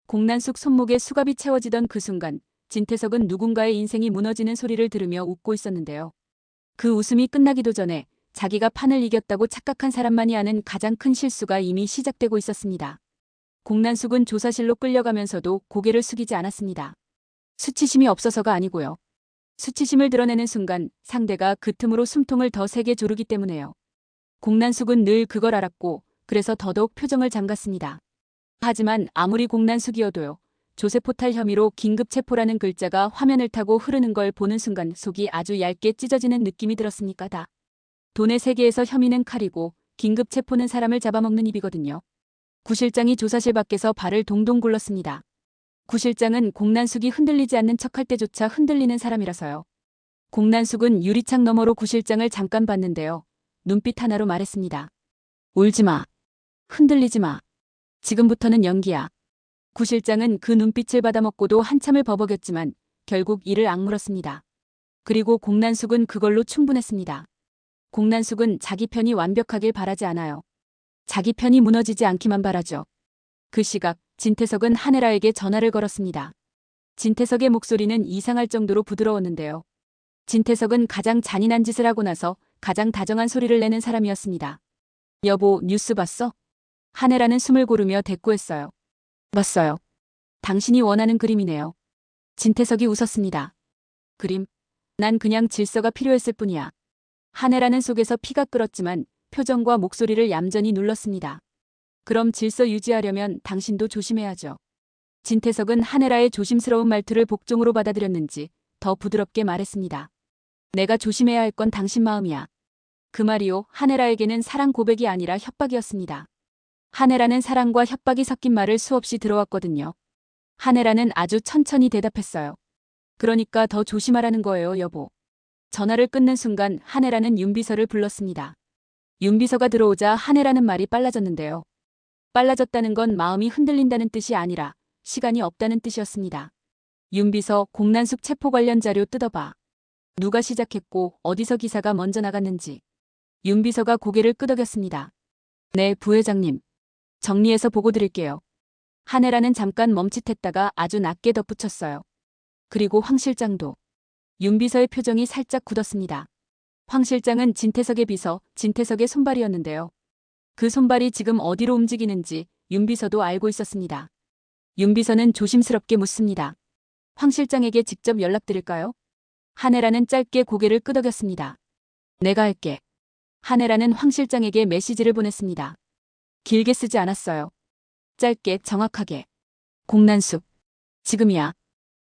공난숙 손목에 수갑이 채워지던 그 순간 진태석은 누군가의 인생이 무너지는 소리를 들으며 웃고 있었는데요. 그 웃음이 끝나기도 전에 자기가 판을 이겼다고 착각한 사람만이 아는 가장 큰 실수가 이미 시작되고 있었습니다. 공난숙은 조사실로 끌려가면서도 고개를 숙이지 않았습니다. 수치심이 없어서가 아니고요. 수치심을 드러내는 순간 상대가 그 틈으로 숨통을 더 세게 조르기 때문에요. 공난숙은 늘 그걸 알았고 그래서 더더욱 표정을 잠갔습니다. 하지만 아무리 공난숙이어도요. 조세포탈 혐의로 긴급 체포라는 글자가 화면을 타고 흐르는 걸 보는 순간 속이 아주 얇게 찢어지는 느낌이 들었으니까 다. 돈의 세계에서 혐의는 칼이고 긴급 체포는 사람을 잡아먹는 입이거든요. 구 실장이 조사실 밖에서 발을 동동 굴렀습니다. 구 실장은 공난숙이 흔들리지 않는 척할 때조차 흔들리는 사람이라서요. 공난숙은 유리창 너머로 구 실장을 잠깐 봤는데요. 눈빛 하나로 말했습니다. 울지 마. 흔들리지 마. 지금부터는 연기야. 구 실장은 그 눈빛을 받아먹고도 한참을 버벅였지만 결국 이를 악물었습니다. 그리고 공난숙은 그걸로 충분했습니다. 공난숙은 자기 편이 완벽하길 바라지 않아요. 자기 편이 무너지지 않기만 바라죠. 그 시각 진태석은 한혜라에게 전화를 걸었습니다. 진태석의 목소리는 이상할 정도로 부드러웠는데요. 진태석은 가장 잔인한 짓을 하고 나서 가장 다정한 소리를 내는 사람이었습니다. 여보, 뉴스 봤어? 한혜라는 숨을 고르며 대꾸했어요. 봤어요. 당신이 원하는 그림이네요. 진태석이 웃었습니다. 그림? 난 그냥 질서가 필요했을 뿐이야. 한혜라는 속에서 피가 끓었지만 표정과 목소리를 얌전히 눌렀습니다. 그럼 질서 유지하려면 당신도 조심해야죠. 진태석은 한혜라의 조심스러운 말투를 복종으로 받아들였는지 더 부드럽게 말했습니다. 내가 조심해야 할 건 당신 마음이야. 그 말이요, 한혜라에게는 사랑 고백이 아니라 협박이었습니다. 한혜라는 사랑과 협박이 섞인 말을 수없이 들어왔거든요. 한혜라는 아주 천천히 대답했어요. 그러니까 더 조심하라는 거예요, 여보. 전화를 끊는 순간 한혜라는 윤비서를 불렀습니다. 윤비서가 들어오자 한혜라는 말이 빨라졌는데요. 빨라졌다는 건 마음이 흔들린다는 뜻이 아니라 시간이 없다는 뜻이었습니다. 윤비서, 공난숙 체포 관련 자료 뜯어봐. 누가 시작했고 어디서 기사가 먼저 나갔는지. 윤비서가 고개를 끄덕였습니다. 네, 부회장님. 정리해서 보고 드릴게요. 한혜라는 잠깐 멈칫했다가 아주 낮게 덧붙였어요. 그리고 황 실장도. 윤비서의 표정이 살짝 굳었습니다. 황 실장은 진태석의 비서, 진태석의 손발이었는데요. 그 손발이 지금 어디로 움직이는지 윤비서도 알고 있었습니다. 윤비서는 조심스럽게 묻습니다. 황 실장에게 직접 연락드릴까요? 한혜라는 짧게 고개를 끄덕였습니다. 내가 할게. 한혜라는 황 실장에게 메시지를 보냈습니다. 길게 쓰지 않았어요. 짧게 정확하게. 공난숙. 지금이야.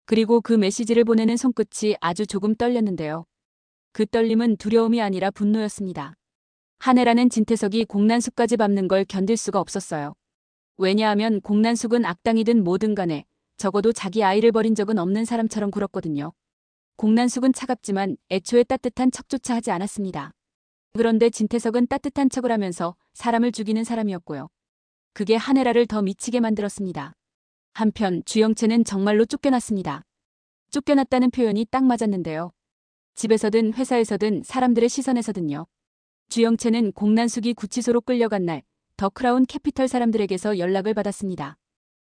그리고 그 메시지를 보내는 손끝이 아주 조금 떨렸는데요. 그 떨림은 두려움이 아니라 분노였습니다. 한혜라는 진태석이 공난숙까지 밟는 걸 견딜 수가 없었어요. 왜냐하면 공난숙은 악당이든 뭐든 간에 적어도 자기 아이를 버린 적은 없는 사람처럼 굴었거든요. 공난숙은 차갑지만 애초에 따뜻한 척조차 하지 않았습니다. 그런데 진태석은 따뜻한 척을 하면서 사람을 죽이는 사람이었고요. 그게 한혜라를 더 미치게 만들었습니다. 한편 주영채는 정말로 쫓겨났습니다. 쫓겨났다는 표현이 딱 맞았는데요. 집에서든 회사에서든 사람들의 시선에서든요. 주영채는 공난숙이 구치소로 끌려간 날 더 크라운 캐피털 사람들에게서 연락을 받았습니다.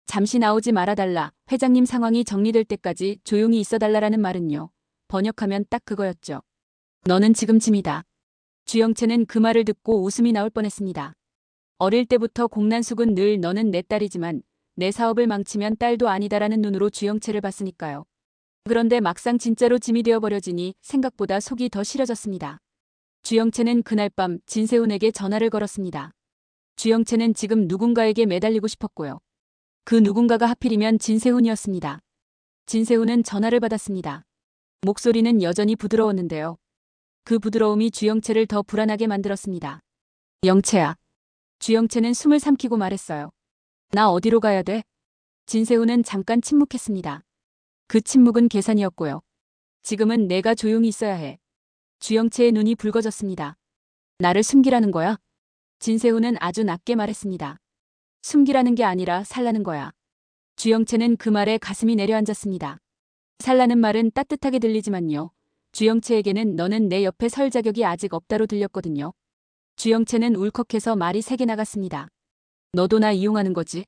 잠시 나오지 말아달라, 회장님 상황이 정리될 때까지 조용히 있어달라라는 말은요. 번역하면 딱 그거였죠. 너는 지금 짐이다. 주영채는 그 말을 듣고 웃음이 나올 뻔했습니다. 어릴 때부터 공난숙은 늘 너는 내 딸이지만 내 사업을 망치면 딸도 아니다라는 눈으로 주영채를 봤으니까요. 그런데 막상 진짜로 짐이 되어버려지니 생각보다 속이 더 시려졌습니다. 주영채는 그날 밤 진세훈에게 전화를 걸었습니다. 주영채는 지금 누군가에게 매달리고 싶었고요. 그 누군가가 하필이면 진세훈이었습니다. 진세훈은 전화를 받았습니다. 목소리는 여전히 부드러웠는데요. 그 부드러움이 주영채를 더 불안하게 만들었습니다. 영채야. 주영채는 숨을 삼키고 말했어요. 나 어디로 가야 돼? 진세훈은 잠깐 침묵했습니다. 그 침묵은 계산이었고요. 지금은 내가 조용히 있어야 해. 주영채의 눈이 붉어졌습니다. 나를 숨기라는 거야? 진세훈은 아주 낮게 말했습니다. 숨기라는 게 아니라 살라는 거야. 주영채는 그 말에 가슴이 내려앉았습니다. 살라는 말은 따뜻하게 들리지만요. 주영채에게는 너는 내 옆에 설 자격이 아직 없다로 들렸거든요. 주영채는 울컥해서 말이 세게 나갔습니다. 너도 나 이용하는 거지?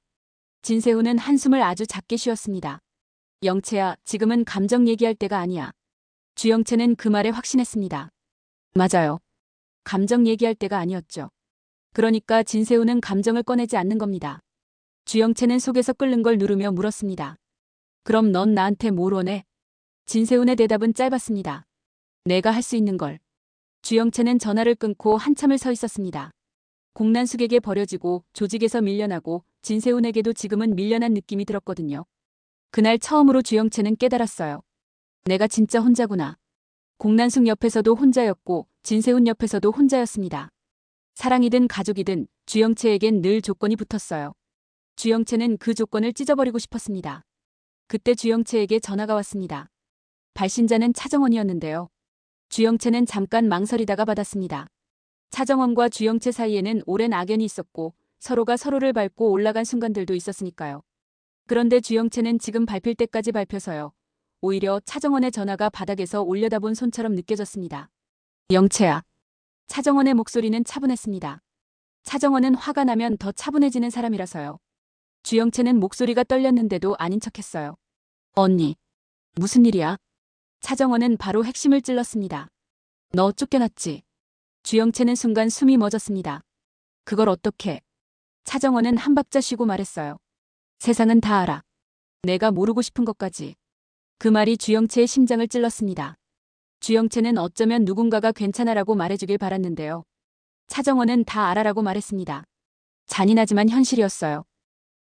진세훈은 한숨을 아주 작게 쉬었습니다. 영채야, 지금은 감정 얘기할 때가 아니야. 주영채는 그 말에 확신했습니다. 맞아요. 감정 얘기할 때가 아니었죠. 그러니까 진세훈은 감정을 꺼내지 않는 겁니다. 주영채는 속에서 끓는 걸 누르며 물었습니다. 그럼 넌 나한테 뭘 원해? 진세훈의 대답은 짧았습니다. 내가 할 수 있는 걸. 주영채는 전화를 끊고 한참을 서 있었습니다. 공난숙에게 버려지고 조직에서 밀려나고 진세훈에게도 지금은 밀려난 느낌이 들었거든요. 그날 처음으로 주영채는 깨달았어요. 내가 진짜 혼자구나. 공난숙 옆에서도 혼자였고 진세훈 옆에서도 혼자였습니다. 사랑이든 가족이든 주영채에겐 늘 조건이 붙었어요. 주영채는 그 조건을 찢어버리고 싶었습니다. 그때 주영채에게 전화가 왔습니다. 발신자는 차정원이었는데요. 주영채는 잠깐 망설이다가 받았습니다. 차정원과 주영채 사이에는 오랜 악연이 있었고 서로가 서로를 밟고 올라간 순간들도 있었으니까요. 그런데 주영채는 지금 밟힐 때까지 밟혀서요. 오히려 차정원의 전화가 바닥에서 올려다본 손처럼 느껴졌습니다. 영채야. 차정원의 목소리는 차분했습니다. 차정원은 화가 나면 더 차분해지는 사람이라서요. 주영채는 목소리가 떨렸는데도 아닌 척했어요. 언니. 무슨 일이야? 차정원은 바로 핵심을 찔렀습니다. 너 쫓겨났지? 주영채는 순간 숨이 멎었습니다. 그걸 어떻게? 차정원은 한 박자 쉬고 말했어요. 세상은 다 알아. 내가 모르고 싶은 것까지. 그 말이 주영채의 심장을 찔렀습니다. 주영채는 어쩌면 누군가가 괜찮아라고 말해주길 바랐는데요. 차정원은 다 알아라고 말했습니다. 잔인하지만 현실이었어요.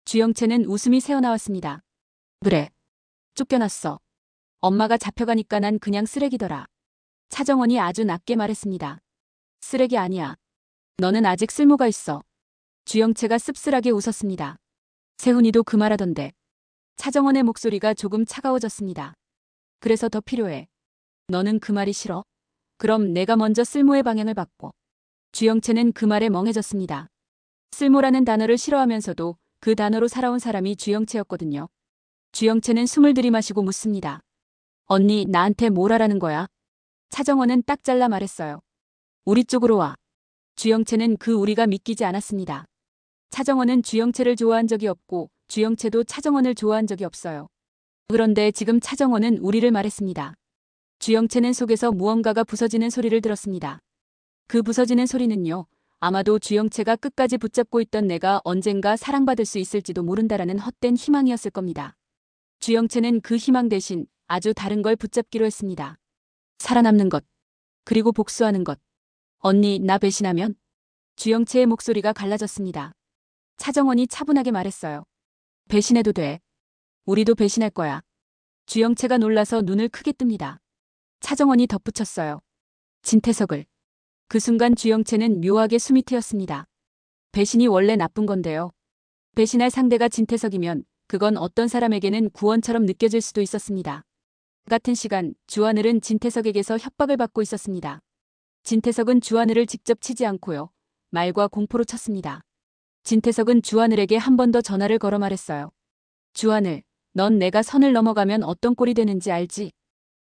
주영채는 웃음이 새어나왔습니다. 그래. 쫓겨났어. 엄마가 잡혀가니까 난 그냥 쓰레기더라. 차정원이 아주 낮게 말했습니다. 쓰레기 아니야. 너는 아직 쓸모가 있어. 주영채가 씁쓸하게 웃었습니다. 세훈이도 그 말하던데. 차정원의 목소리가 조금 차가워졌습니다. 그래서 더 필요해. 너는 그 말이 싫어? 그럼 내가 먼저 쓸모의 방향을 바꿔. 주영채는 그 말에 멍해졌습니다. 쓸모라는 단어를 싫어하면서도 그 단어로 살아온 사람이 주영채였거든요. 주영채는 숨을 들이마시고 묻습니다. 언니, 나한테 뭘 하라는 거야? 차정원은 딱 잘라 말했어요. 우리 쪽으로 와. 주영채는 그 우리가 믿기지 않았습니다. 차정원은 주영채를 좋아한 적이 없고 주영채도 차정원을 좋아한 적이 없어요. 그런데 지금 차정원은 우리를 말했습니다. 주영채는 속에서 무언가가 부서지는 소리를 들었습니다. 그 부서지는 소리는요. 아마도 주영채가 끝까지 붙잡고 있던 내가 언젠가 사랑받을 수 있을지도 모른다라는 헛된 희망이었을 겁니다. 주영채는 그 희망 대신 아주 다른 걸 붙잡기로 했습니다. 살아남는 것. 그리고 복수하는 것. 언니, 나 배신하면? 주영채의 목소리가 갈라졌습니다. 차정원이 차분하게 말했어요. 배신해도 돼. 우리도 배신할 거야. 주영채가 놀라서 눈을 크게 뜹니다. 차정원이 덧붙였어요. 진태석을. 그 순간 주영채는 묘하게 숨이 트였습니다. 배신이 원래 나쁜 건데요. 배신할 상대가 진태석이면 그건 어떤 사람에게는 구원처럼 느껴질 수도 있었습니다. 같은 시간 주하늘은 진태석에게서 협박을 받고 있었습니다. 진태석은 주하늘을 직접 치지 않고요. 말과 공포로 쳤습니다. 진태석은 주하늘에게 한 번 더 전화를 걸어 말했어요. 주하늘, 넌 내가 선을 넘어가면 어떤 꼴이 되는지 알지?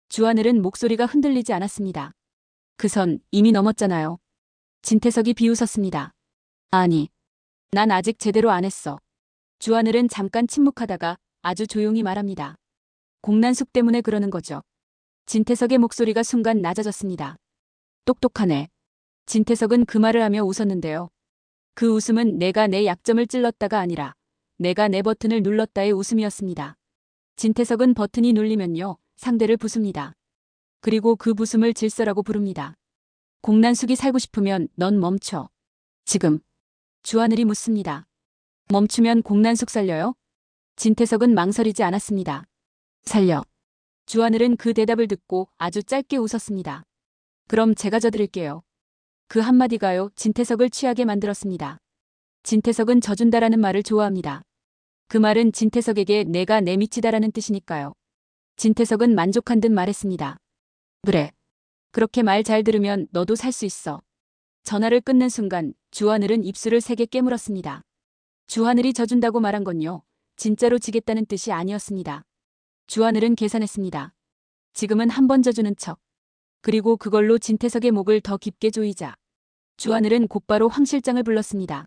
주하늘은 목소리가 흔들리지 않았습니다. 그 선 이미 넘었잖아요. 진태석이 비웃었습니다. 아니, 난 아직 제대로 안 했어. 주하늘은 잠깐 침묵하다가 아주 조용히 말합니다. 공난숙 때문에 그러는 거죠. 진태석의 목소리가 순간 낮아졌습니다. 똑똑하네. 진태석은 그 말을 하며 웃었는데요. 그 웃음은 내가 내 약점을 찔렀다가 아니라 내가 내 버튼을 눌렀다의 웃음이었습니다. 진태석은 버튼이 눌리면요. 상대를 부숩니다. 그리고 그 부숨을 질서라고 부릅니다. 공난숙이 살고 싶으면 넌 멈춰. 지금. 주하늘이 묻습니다. 멈추면 공난숙 살려요? 진태석은 망설이지 않았습니다. 살려. 주하늘은 그 대답을 듣고 아주 짧게 웃었습니다. 그럼 제가 져드릴게요. 그 한마디가요. 진태석을 취하게 만들었습니다. 진태석은 져준다라는 말을 좋아합니다. 그 말은 진태석에게 내가 내 미치다라는 뜻이니까요. 진태석은 만족한 듯 말했습니다. 그래. 그렇게 말 잘 들으면 너도 살 수 있어. 전화를 끊는 순간 주하늘은 입술을 세게 깨물었습니다. 주하늘이 져준다고 말한 건요. 진짜로 지겠다는 뜻이 아니었습니다. 주하늘은 계산했습니다. 지금은 한 번 져주는 척. 그리고 그걸로 진태석의 목을 더 깊게 조이자. 주하늘은 곧바로 황 실장을 불렀습니다.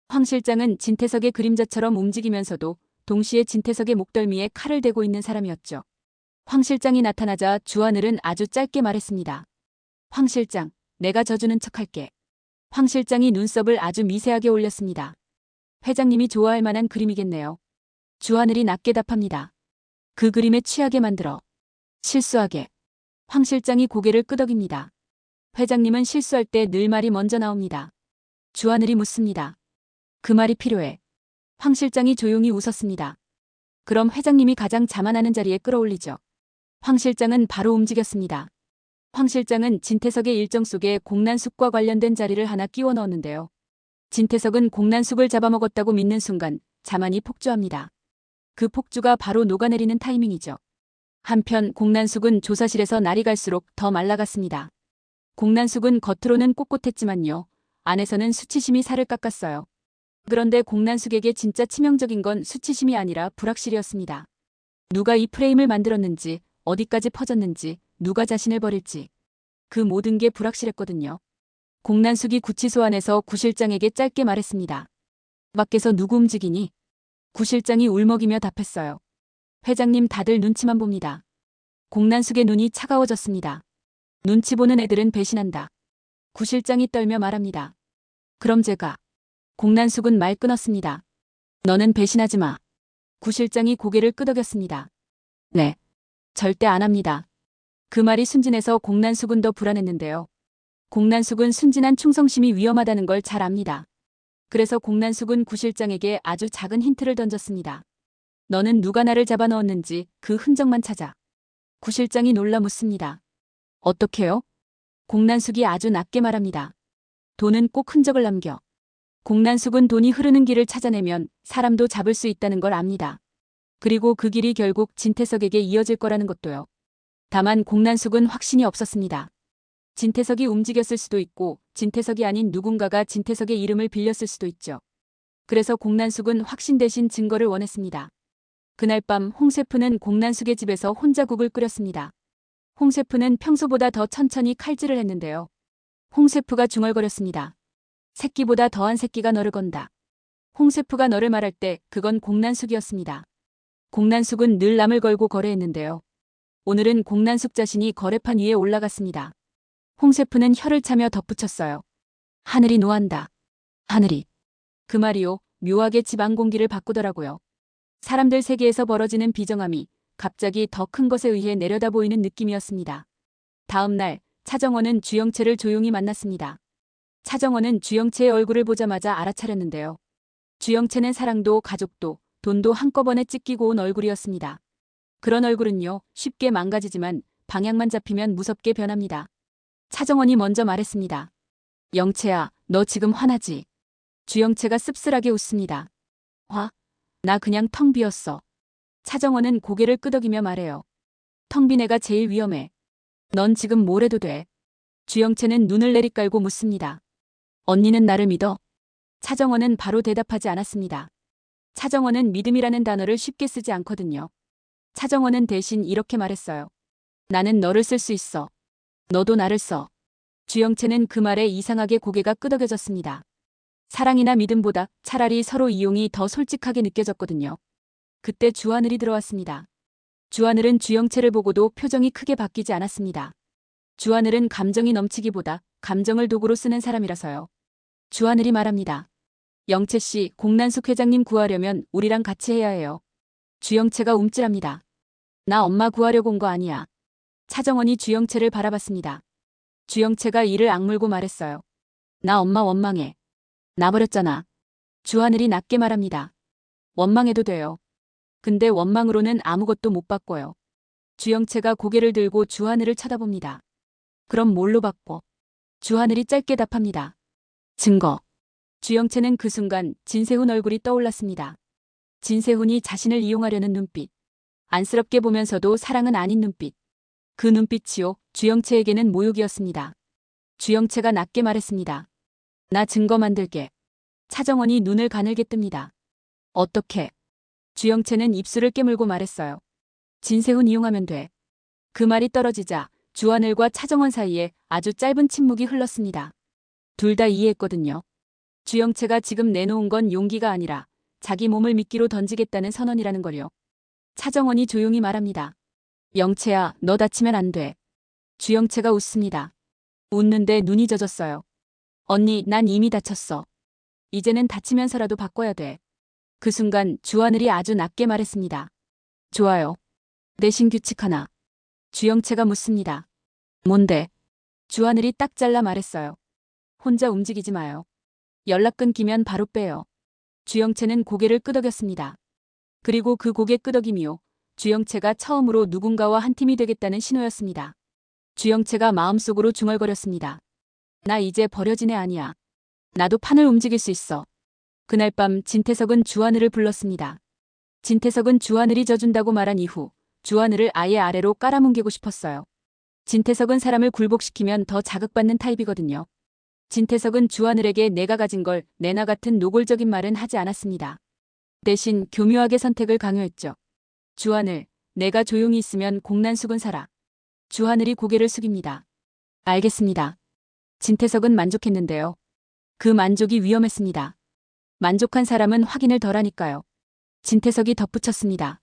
황 실장은 진태석의 그림자처럼 움직이면서도 동시에 진태석의 목덜미에 칼을 대고 있는 사람이었죠. 황 실장이 나타나자 주하늘은 아주 짧게 말했습니다. 황 실장, 내가 져주는 척할게. 황 실장이 눈썹을 아주 미세하게 올렸습니다. 회장님이 좋아할 만한 그림이겠네요. 주하늘이 낮게 답합니다. 그 그림에 취하게 만들어. 실수하게. 황 실장이 고개를 끄덕입니다. 회장님은 실수할 때 늘 말이 먼저 나옵니다. 주하늘이 묻습니다. 그 말이 필요해. 황 실장이 조용히 웃었습니다. 그럼 회장님이 가장 자만하는 자리에 끌어올리죠. 황 실장은 바로 움직였습니다. 황 실장은 진태석의 일정 속에 공난숙과 관련된 자리를 하나 끼워 넣었는데요. 진태석은 공난숙을 잡아먹었다고 믿는 순간 자만이 폭주합니다. 그 폭주가 바로 녹아내리는 타이밍이죠. 한편 공난숙은 조사실에서 날이 갈수록 더 말라갔습니다. 공난숙은 겉으로는 꼿꼿했지만요. 안에서는 수치심이 살을 깎았어요. 그런데 공난숙에게 진짜 치명적인 건 수치심이 아니라 불확실이었습니다. 누가 이 프레임을 만들었는지, 어디까지 퍼졌는지, 누가 자신을 버릴지. 그 모든 게 불확실했거든요. 공난숙이 구치소 안에서 구 실장에게 짧게 말했습니다. 밖에서 누구 움직이니? 구 실장이 울먹이며 답했어요. 회장님 다들 눈치만 봅니다. 공난숙의 눈이 차가워졌습니다. 눈치 보는 애들은 배신한다. 구 실장이 떨며 말합니다. 그럼 제가. 공난숙은 말 끊었습니다. 너는 배신하지 마. 구 실장이 고개를 끄덕였습니다. 네. 절대 안 합니다. 그 말이 순진해서 공난숙은 더 불안했는데요. 공난숙은 순진한 충성심이 위험하다는 걸 잘 압니다. 그래서 공난숙은 구 실장에게 아주 작은 힌트를 던졌습니다. 너는 누가 나를 잡아넣었는지 그 흔적만 찾아. 구 실장이 놀라 묻습니다. 어떻게요? 공난숙이 아주 낮게 말합니다. 돈은 꼭 흔적을 남겨. 공난숙은 돈이 흐르는 길을 찾아내면 사람도 잡을 수 있다는 걸 압니다. 그리고 그 길이 결국 진태석에게 이어질 거라는 것도요. 다만 공난숙은 확신이 없었습니다. 진태석이 움직였을 수도 있고 진태석이 아닌 누군가가 진태석의 이름을 빌렸을 수도 있죠. 그래서 공난숙은 확신 대신 증거를 원했습니다. 그날 밤 홍 셰프는 공난숙의 집에서 혼자 국을 끓였습니다. 홍 셰프는 평소보다 더 천천히 칼질을 했는데요. 홍 셰프가 중얼거렸습니다. 새끼보다 더한 새끼가 너를 건다. 홍 셰프가 너를 말할 때 그건 공난숙이었습니다. 공난숙은 늘 남을 걸고 거래했는데요. 오늘은 공난숙 자신이 거래판 위에 올라갔습니다. 홍 셰프는 혀를 차며 덧붙였어요. 하늘이 노한다. 하늘이. 그 말이요. 묘하게 집안 공기를 바꾸더라고요. 사람들 세계에서 벌어지는 비정함이 갑자기 더 큰 것에 의해 내려다 보이는 느낌이었습니다. 다음 날 차정원은 주영채를 조용히 만났습니다. 차정원은 주영채의 얼굴을 보자마자 알아차렸는데요. 주영채는 사랑도 가족도 돈도 한꺼번에 찢기고 온 얼굴이었습니다. 그런 얼굴은요, 쉽게 망가지지만 방향만 잡히면 무섭게 변합니다. 차정원이 먼저 말했습니다. 영채야, 너 지금 화나지? 주영채가 씁쓸하게 웃습니다. 화? 나 그냥 텅 비었어. 차정원은 고개를 끄덕이며 말해요. 텅 빈 애가 제일 위험해. 넌 지금 뭘 해도 돼. 주영채는 눈을 내리깔고 묻습니다. 언니는 나를 믿어? 차정원은 바로 대답하지 않았습니다. 차정원은 믿음이라는 단어를 쉽게 쓰지 않거든요. 차정원은 대신 이렇게 말했어요. 나는 너를 쓸 수 있어. 너도 나를 써. 주영채는 그 말에 이상하게 고개가 끄덕여졌습니다. 사랑이나 믿음보다 차라리 서로 이용이 더 솔직하게 느껴졌거든요. 그때 주하늘이 들어왔습니다. 주하늘은 주영채를 보고도 표정이 크게 바뀌지 않았습니다. 주하늘은 감정이 넘치기보다 감정을 도구로 쓰는 사람이라서요. 주하늘이 말합니다. 영채 씨, 공난숙 회장님 구하려면 우리랑 같이 해야 해요. 주영채가 움찔합니다. 나 엄마 구하려고 온 거 아니야. 차정원이 주영채를 바라봤습니다. 주영채가 이를 악물고 말했어요. 나 엄마 원망해. 나 버렸잖아. 주하늘이 낮게 말합니다. 원망해도 돼요. 근데 원망으로는 아무것도 못 바꿔요. 주영채가 고개를 들고 주하늘을 쳐다봅니다. 그럼 뭘로 바꿔? 주하늘이 짧게 답합니다. 증거. 주영채는 그 순간 진세훈 얼굴이 떠올랐습니다. 진세훈이 자신을 이용하려는 눈빛. 안쓰럽게 보면서도 사랑은 아닌 눈빛. 그 눈빛이요, 주영채에게는 모욕이었습니다. 주영채가 낮게 말했습니다. 나 증거 만들게. 차정원이 눈을 가늘게 뜹니다. 어떻게? 주영채는 입술을 깨물고 말했어요. 진세훈 이용하면 돼. 그 말이 떨어지자 주하늘과 차정원 사이에 아주 짧은 침묵이 흘렀습니다. 둘 다 이해했거든요. 주영채가 지금 내놓은 건 용기가 아니라 자기 몸을 미끼로 던지겠다는 선언이라는 걸요. 차정원이 조용히 말합니다. 영채야, 너 다치면 안 돼. 주영채가 웃습니다. 웃는데 눈이 젖었어요. 언니, 난 이미 다쳤어. 이제는 다치면서라도 바꿔야 돼. 그 순간 주하늘이 아주 낮게 말했습니다. 좋아요. 대신 규칙 하나. 주영채가 묻습니다. 뭔데? 주하늘이 딱 잘라 말했어요. 혼자 움직이지 마요. 연락 끊기면 바로 빼요. 주영채는 고개를 끄덕였습니다. 그리고 그 고개 끄덕임이요. 주영채가 처음으로 누군가와 한 팀이 되겠다는 신호였습니다. 주영채가 마음속으로 중얼거렸습니다. 나 이제 버려진 애 아니야. 나도 판을 움직일 수 있어. 그날 밤 진태석은 주하늘을 불렀습니다. 진태석은 주하늘이 져준다고 말한 이후 주하늘을 아예 아래로 깔아뭉개고 싶었어요. 진태석은 사람을 굴복시키면 더 자극받는 타입이거든요. 진태석은 주하늘에게 내가 가진 걸 내놔 같은 노골적인 말은 하지 않았습니다. 대신 교묘하게 선택을 강요했죠. 주하늘, 내가 조용히 있으면 공난숙은 살아. 주하늘이 고개를 숙입니다. 알겠습니다. 진태석은 만족했는데요. 그 만족이 위험했습니다. 만족한 사람은 확인을 덜 하니까요. 진태석이 덧붙였습니다.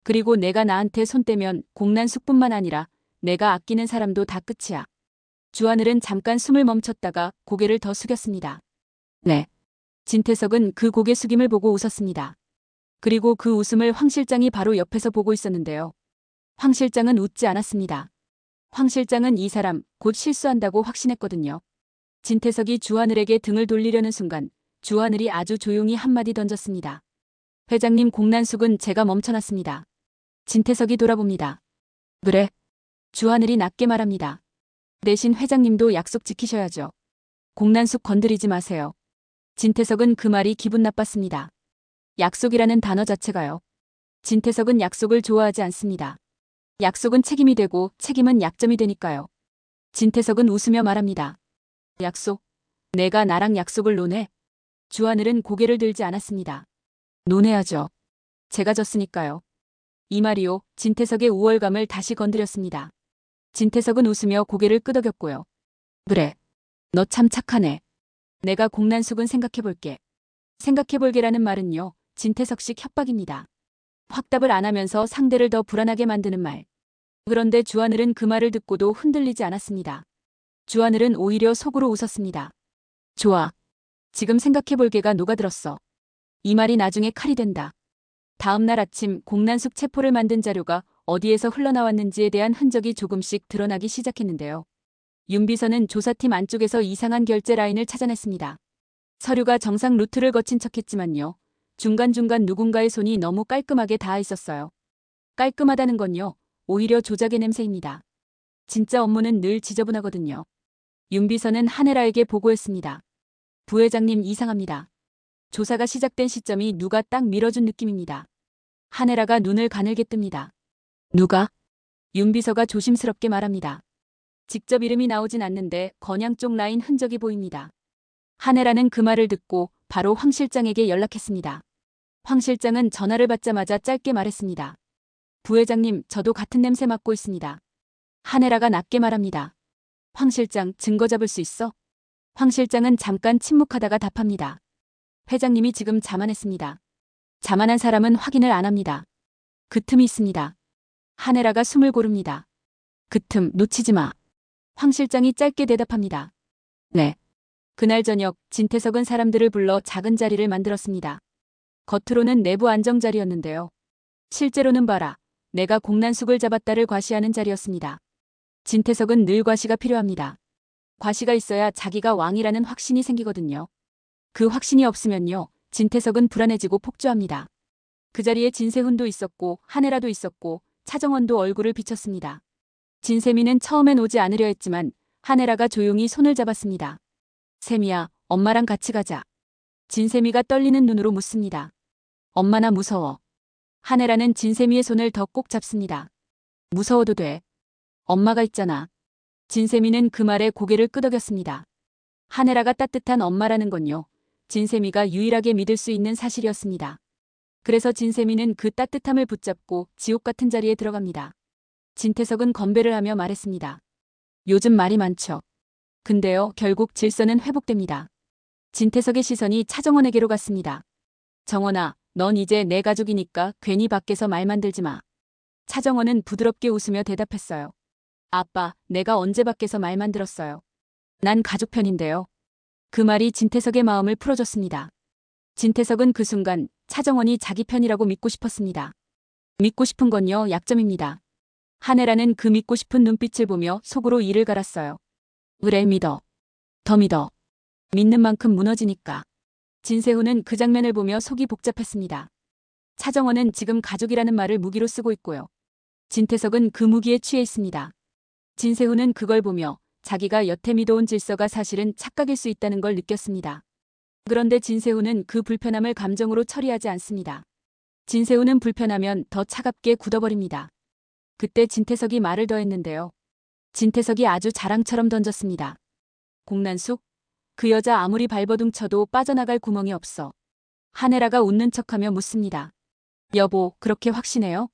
그리고 내가 나한테 손 떼면 공난숙뿐만 아니라 내가 아끼는 사람도 다 끝이야. 주하늘은 잠깐 숨을 멈췄다가 고개를 더 숙였습니다. 네. 진태석은 그 고개 숙임을 보고 웃었습니다. 그리고 그 웃음을 황 실장이 바로 옆에서 보고 있었는데요. 황 실장은 웃지 않았습니다. 황 실장은 이 사람 곧 실수한다고 확신했거든요. 진태석이 주하늘에게 등을 돌리려는 순간 주하늘이 아주 조용히 한마디 던졌습니다. 회장님, 공난숙은 제가 멈춰놨습니다. 진태석이 돌아봅니다. 그래? 주하늘이 낮게 말합니다. 대신 회장님도 약속 지키셔야죠. 공난숙 건드리지 마세요. 진태석은 그 말이 기분 나빴습니다. 약속이라는 단어 자체가요. 진태석은 약속을 좋아하지 않습니다. 약속은 책임이 되고 책임은 약점이 되니까요. 진태석은 웃으며 말합니다. 약속? 내가 나랑 약속을 논해? 주하늘은 고개를 들지 않았습니다. 논해야죠. 제가 졌으니까요. 이 말이요. 진태석의 우월감을 다시 건드렸습니다. 진태석은 웃으며 고개를 끄덕였고요. 그래. 너 참 착하네. 내가 공난숙은 생각해볼게. 생각해볼게라는 말은요. 진태석식 협박입니다. 확답을 안 하면서 상대를 더 불안하게 만드는 말. 그런데 주하늘은 그 말을 듣고도 흔들리지 않았습니다. 주하늘은 오히려 속으로 웃었습니다. 좋아. 지금 생각해볼게가 녹아들었어. 이 말이 나중에 칼이 된다. 다음 날 아침 공난숙 체포를 만든 자료가 어디에서 흘러나왔는지에 대한 흔적이 조금씩 드러나기 시작했는데요. 윤 비서는 조사팀 안쪽에서 이상한 결제 라인을 찾아냈습니다. 서류가 정상 루트를 거친 척했지만요. 중간중간 누군가의 손이 너무 깔끔하게 닿아 있었어요. 깔끔하다는 건요. 오히려 조작의 냄새입니다. 진짜 업무는 늘 지저분하거든요. 윤 비서는 한혜라에게 보고했습니다. 부회장님, 이상합니다. 조사가 시작된 시점이 누가 딱 밀어준 느낌입니다. 한혜라가 눈을 가늘게 뜹니다. 누가? 윤 비서가 조심스럽게 말합니다. 직접 이름이 나오진 않는데 건양 쪽 라인 흔적이 보입니다. 한혜라는 그 말을 듣고 바로 황 실장에게 연락했습니다. 황 실장은 전화를 받자마자 짧게 말했습니다. 부회장님, 저도 같은 냄새 맡고 있습니다. 한혜라가 낮게 말합니다. 황 실장, 증거 잡을 수 있어? 황 실장은 잠깐 침묵하다가 답합니다. 회장님이 지금 자만했습니다. 자만한 사람은 확인을 안 합니다. 그 틈이 있습니다. 한혜라가 숨을 고릅니다. 그 틈 놓치지 마. 황 실장이 짧게 대답합니다. 네. 그날 저녁 진태석은 사람들을 불러 작은 자리를 만들었습니다. 겉으로는 내부 안정 자리였는데요. 실제로는 봐라. 내가 공난숙을 잡았다를 과시하는 자리였습니다. 진태석은 늘 과시가 필요합니다. 과시가 있어야 자기가 왕이라는 확신이 생기거든요. 그 확신이 없으면요. 진태석은 불안해지고 폭주합니다. 그 자리에 진세훈도 있었고 한혜라도 있었고 차정원도 얼굴을 비쳤습니다. 진세미는 처음엔 오지 않으려 했지만 한혜라가 조용히 손을 잡았습니다. 세미야, 엄마랑 같이 가자. 진세미가 떨리는 눈으로 묻습니다. 엄마나 무서워. 한혜라는 진세미의 손을 더 꼭 잡습니다. 무서워도 돼. 엄마가 있잖아. 진세미는 그 말에 고개를 끄덕였습니다. 한혜라가 따뜻한 엄마라는 건요. 진세미가 유일하게 믿을 수 있는 사실이었습니다. 그래서 진세미는 그 따뜻함을 붙잡고 지옥 같은 자리에 들어갑니다. 진태석은 건배를 하며 말했습니다. 요즘 말이 많죠. 근데요, 결국 질서는 회복됩니다. 진태석의 시선이 차정원에게로 갔습니다. 정원아, 넌 이제 내 가족이니까 괜히 밖에서 말 만들지 마. 차정원은 부드럽게 웃으며 대답했어요. 아빠, 내가 언제 밖에서 말 만들었어요. 난 가족 편인데요. 그 말이 진태석의 마음을 풀어줬습니다. 진태석은 그 순간 차정원이 자기 편이라고 믿고 싶었습니다. 믿고 싶은 건요, 약점입니다. 한혜라는 그 믿고 싶은 눈빛을 보며 속으로 이를 갈았어요. 그래, 믿어. 더 믿어. 믿는 만큼 무너지니까. 진세훈은 그 장면을 보며 속이 복잡했습니다. 차정원은 지금 가족이라는 말을 무기로 쓰고 있고요. 진태석은 그 무기에 취해 있습니다. 진세훈은 그걸 보며 자기가 여태 믿어온 질서가 사실은 착각일 수 있다는 걸 느꼈습니다. 그런데 진세훈은 그 불편함을 감정으로 처리하지 않습니다. 진세훈은 불편하면 더 차갑게 굳어버립니다. 그때 진태석이 말을 더했는데요. 진태석이 아주 자랑처럼 던졌습니다. 공난숙? 그 여자 아무리 발버둥 쳐도 빠져나갈 구멍이 없어. 한혜라가 웃는 척하며 묻습니다. 여보, 그렇게 확신해요?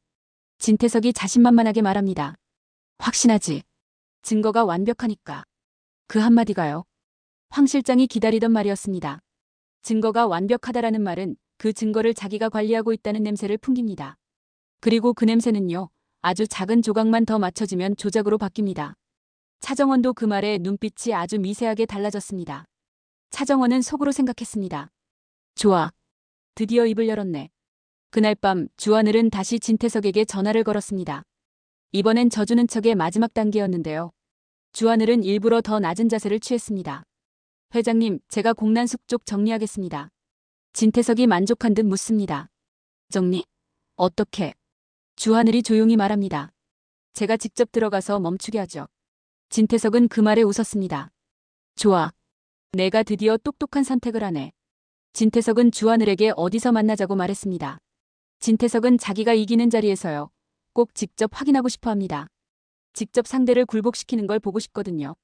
진태석이 자신만만하게 말합니다. 확신하지. 증거가 완벽하니까. 그 한마디가요. 황 실장이 기다리던 말이었습니다. 증거가 완벽하다라는 말은 그 증거를 자기가 관리하고 있다는 냄새를 풍깁니다. 그리고 그 냄새는요, 아주 작은 조각만 더 맞춰지면 조작으로 바뀝니다. 차정원도 그 말에 눈빛이 아주 미세하게 달라졌습니다. 차정원은 속으로 생각했습니다. 좋아. 드디어 입을 열었네. 그날 밤 주하늘은 다시 진태석에게 전화를 걸었습니다. 이번엔 져주는 척의 마지막 단계였는데요. 주하늘은 일부러 더 낮은 자세를 취했습니다. 회장님, 제가 공난숙 쪽 정리하겠습니다. 진태석이 만족한 듯 묻습니다. 정리? 어떻게? 주하늘이 조용히 말합니다. 제가 직접 들어가서 멈추게 하죠. 진태석은 그 말에 웃었습니다. 좋아. 내가 드디어 똑똑한 선택을 하네. 진태석은 주하늘에게 어디서 만나자고 말했습니다. 진태석은 자기가 이기는 자리에서요. 꼭 직접 확인하고 싶어 합니다. 직접 상대를 굴복시키는 걸 보고 싶거든요.